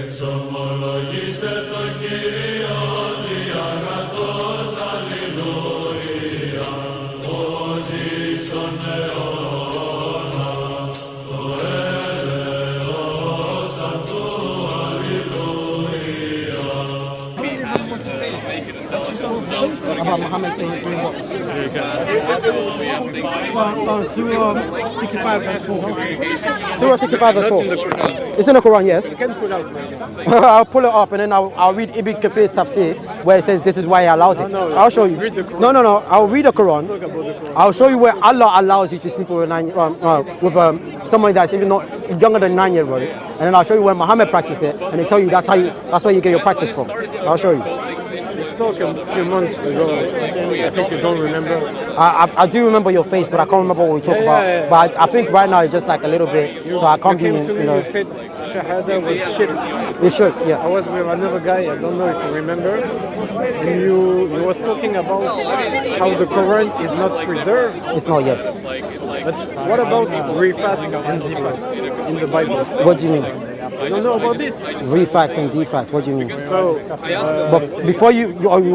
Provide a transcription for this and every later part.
Εξομολογήστε το Κύριο διαγρατός, αλληλούια, ότι στον αιώνα το έλεος αυτού, αλληλούια. About Muhammad saying what? Surah 65 verse 4. Surah 65 verse 4. It's in the Quran, yes. You can pull out. I'll pull it up and then I'll read Ibn Kathir's tafsir where it says this is why he allows it. No, I'll show you. read the Quran. No. I'll read the Quran. Talk about the Quran. I'll show you where Allah allows you to sleep with someone that's even not younger than 9-year-old, and then I'll show you where Muhammad practiced it, and they tell you that's where you get your practice from. I'll show you. We've talked a few months ago. I think you don't remember. I do remember your face, but I can't remember what we talked about. Yeah. But I think right now it's just like a little bit, so I can't You be, came to me, you said Shahada was shirk. You should, yeah. I was with another guy, I don't know if you remember, and you was talking about how the Quran is not preserved. It's not, yes. But what about refact and defact in the Bible? What do you mean? You don't know about this? Refact and defact, what do you mean? So, But before you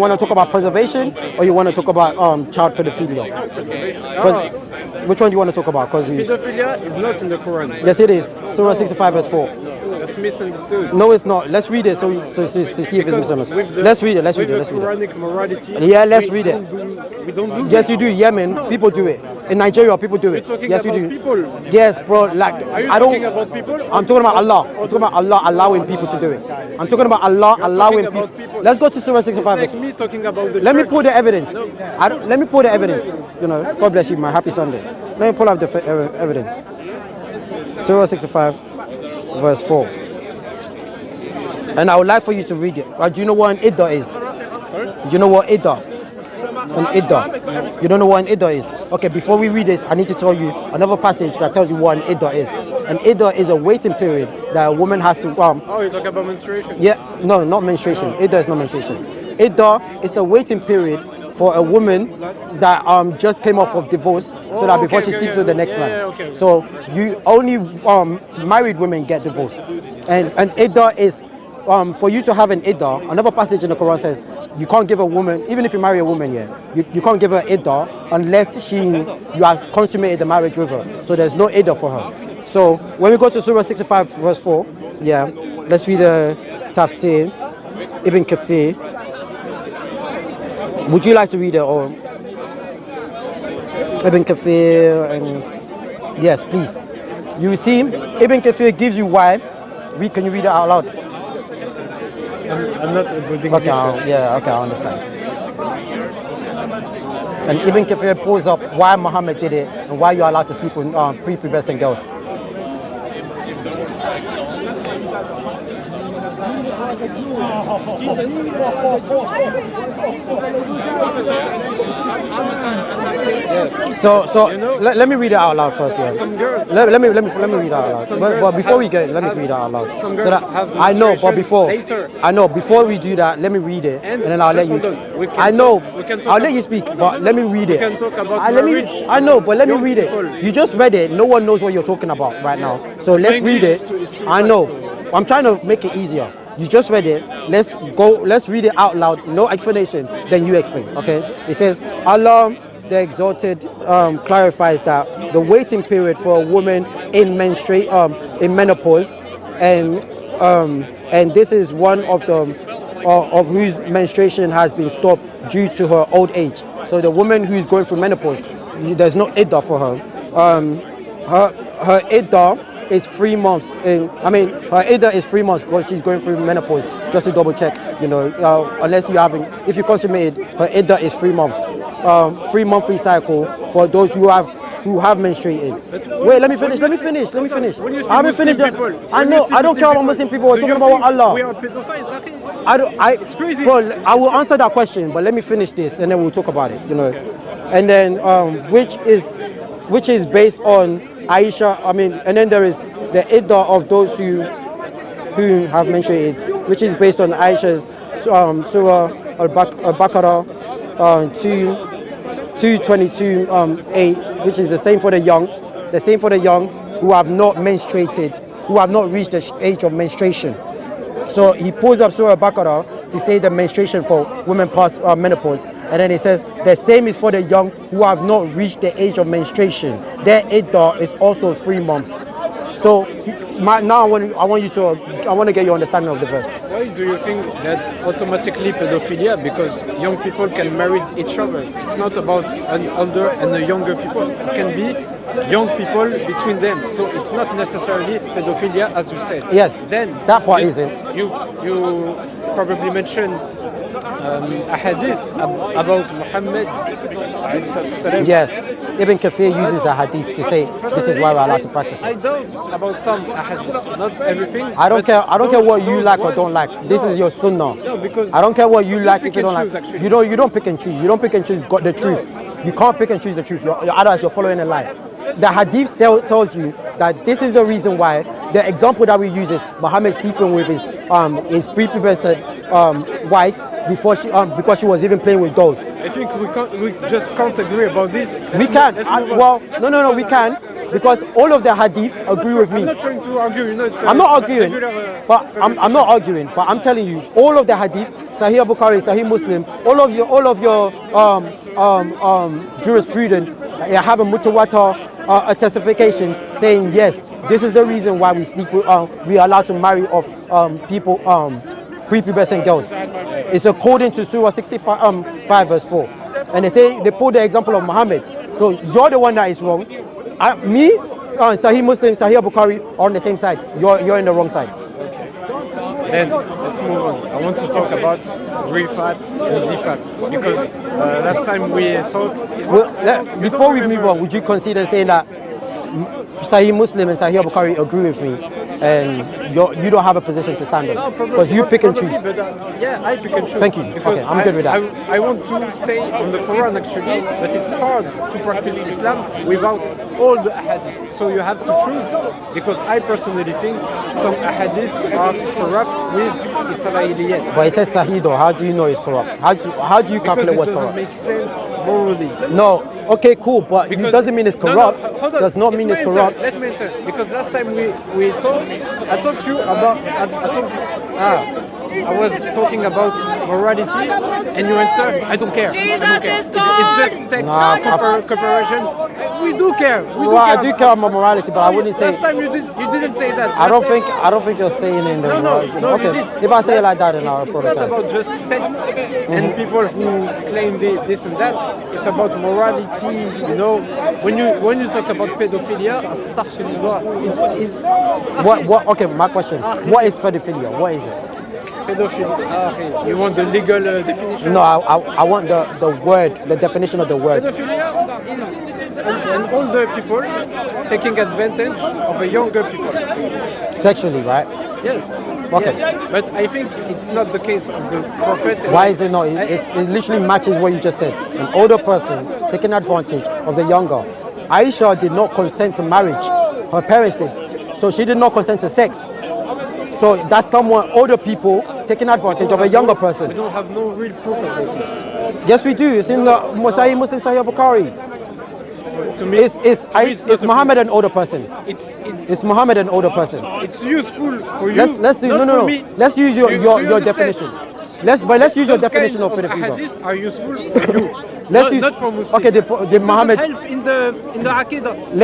want to talk about preservation, or you want to talk about child pedophilia? Which one do you want to talk about? pedophilia is not in the Quran. Yes, it is. Surah 65 verse 4. That's misunderstood. No, it's not. Let's read it to see if it's misunderstood. Let's read it. Let's read it. With the Quranic morality. Yeah, let's read it. We don't do Yes, this. you do. Yemen, people do it. In Nigeria, people do it. You're talking Yes, we about do. people. Yes, bro. Like Are you I don't. talking about people? I'm talking about Allah. I'm talking about Allah allowing people to do it. I'm talking about Allah allowing talking about people. people. Let's go to Surah It's 65. like me talking about the Let me church. pull the evidence. Let me pull the evidence. You know, God bless you, man. Happy Sunday. Let me pull up the evidence. Surah 65, verse 4. And I would like for you to read it. Do you know what an iddah is? Sorry? Do you know what iddah? An iddah. You don't know what an iddah is? Okay, before we read this, I need to tell you another passage that tells you what an iddah is. An iddah is a waiting period that a woman has to Oh, you talk about menstruation? Yeah, no, not menstruation. Iddah is not menstruation. Iddah is the waiting period for a woman that just came off of divorce, so that before she sleeps with the next man. Okay. So you only married women get divorced, and an iddah is for you to have an iddah. Another passage in the Quran says you can't give a woman, even if you marry a woman, you can't give her iddah unless you have consummated the marriage with her. So there's no iddah for her. So when we go to Surah 65 verse 4, let's read the tafsir, Ibn Kathir. Would you like to read it, or Ibn Kathir? And yes, please. You see, Ibn Kathir gives you why. Can you read it out loud? I'm not a good English. Okay, I understand. And Ibn Kathir pulls up why Muhammad did it and why you're allowed to sleep with prepubescent girls. So You know, let me read it out loud first. Yeah. Some girls. Let me read it out loud. But before we get, let me read it out loud. Some So girls that have I know, but menstruation before we do that, let me read it, and then I'll let you. just hold on. We can I know. talk- we can talk I'll let about- you speak, but let me read it. We can talk about Let me. marriage. I know, but let me Young read it. people. You just read it. No one knows what you're talking about right now. So let's read it. English is too I bad, know. so- I'm trying to make it easier. You just read it. Let's go. Let's read it out loud. No explanation. Then you explain. Okay. It says Allah the Exalted clarifies that the waiting period for a woman in menopause, and this is one of the of whose menstruation has been stopped due to her old age. So the woman who's going through menopause, there's no iddah for her. Her iddah is 3 months. Her iddah is 3 months because she's going through menopause. Just to double check, unless if you consummated, her iddah is 3 months. 3 monthly cycle for those who have menstruated. Wait, let me finish. When you see I haven't Muslim finished. people, I when know. you see I don't care about Muslim Muslim people. We're do you talking about think Allah. We are pedophiles, okay? It's crazy. Bro, I will answer that question, but let me finish this and then we'll talk about it. And then which is based on Aisha. And then there is the iddah of those who have menstruated, which is based on Aisha's Surah Al-Baqarah 222 8, which is the same for the young who have not menstruated, who have not reached the age of menstruation. So he pulls up Surah Baqarah to say the menstruation for women past menopause, and then he says the same is for the young who have not reached the age of menstruation. Their iddah is also 3 months. So now I want to get your understanding of the verse. Why do you think that automatically pedophilia? Because young people can marry each other. It's not about an older and a younger people. It can be young people between them. So it's not necessarily pedophilia, as you said. Yes. Then that part isn't. You probably mentioned a hadith about Muhammad. Yes. Ibn Kathir uses a hadith to say this is why we're allowed to practice it. I doubt about some hadiths, not everything. I don't care what you like or don't like. This is your sunnah. No, because I don't care what you like if pick you don't and like. choose, You don't pick and choose. You don't pick and choose the truth. You can't pick and choose the truth. Otherwise you're following a lie. The hadith tells you that this is the reason why. The example that we use is Muhammad sleeping with his prepubescent wife before because she was even playing with dolls. I think we just can't agree about this. We can. No, we can, because all of the hadith agree with me. I'm not trying to argue. I'm not arguing, but I'm not arguing. But I'm telling you, all of the hadith, Sahih Bukhari, Sahih Muslim, all of your jurisprudence, you have a mutawatir a testification saying yes, this is the reason why we sleep with, we are allowed to marry off people, prepubescent girls. It's according to Surah 65 verse 4. And they put the example of Muhammad. So you're the one that is wrong. Sahih Muslim, Sahih Bukhari are on the same side. You're in the wrong side. Then let's move on. I want to talk about real facts and the facts, because last time we talked. Well, before we move on, would you consider saying that Sahih Muslim and Sahih Bukhari agree with me, and you don't have a position to stand on because you pick and choose? But, yeah, I pick and choose. Thank you. Okay, I'm good with that. I want to stay on the Quran actually, but it's hard to practice Islam without all the ahadith. So you have to choose, because I personally think some ahadith are corrupt with Israeliyat. But it says Sahih though. How do you know it's corrupt? How do you calculate what's corrupt? Because it doesn't make sense morally. No. Okay, cool, but it doesn't mean it's corrupt. Hold on. Does not mean it's corrupt. Let me answer. Because last time we talked, I talked to you about. I was talking about morality, and you answered, I don't care. Jesus I don't care. is God. It's just text cooperation. We do care. I do care about morality, but I wouldn't say. Last time you didn't say that. I don't think you're saying in the. No, okay. you did. If I say it like that, then I'll apologize. It's not about just text and people who claim this and that. It's about morality. When you talk about pedophilia, astaghfirullah, it's what? Okay, my question. What is pedophilia? What is it? Pedophilia. Okay. You want the legal definition? No, I want the word, the definition of the word. Pedophilia is an older people taking advantage of a younger people. Sexually, right? Yes. Okay. Yes. But I think it's not the case of the Prophet. Why is it not? It literally matches what you just said. An older person taking advantage of the younger. Aisha did not consent to marriage. Her parents did. So she did not consent to sex. So that's someone, older people taking advantage of a younger person. We don't have no real proof of this. Yes, we do. It's in the Sahih Muslim, Sahih Bukhari. To me, it's Muhammad an older person. It's Muhammad an older person. It's useful for you. Let's do no. Let's use your definition. Let's use your definition of pedophilia. Hadiths are useful for you. Not for Muslims. Okay, the Muhammad. Help in the Aqidah.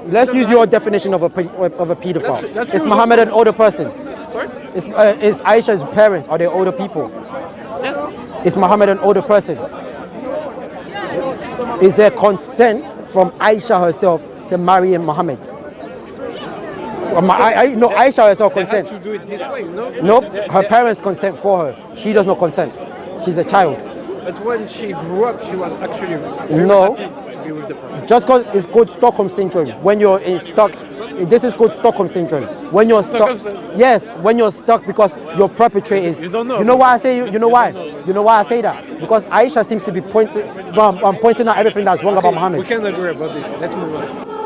Let's use your definition of a pedophile. Is Muhammad an older person? Sorry? Is Aisha's parents, are they older people? Yes. Is Muhammad an older person? Is there consent from Aisha herself to marry Muhammad? No, Aisha herself consent. They had to do it this way, no? Nope, her parents consent for her. She does not consent. She's a child. But when she grew up, she was actually happy to be with the Prophet. Just because it's called Stockholm syndrome. When you're stuck, this is called Stockholm syndrome. When you're stuck, yes, when you're stuck because your perpetrator is. You don't know. You know why I say you know why? You know why I say that? Because Aisha seems to be pointing out everything that's wrong about Muhammad. We can agree about this. Let's move on.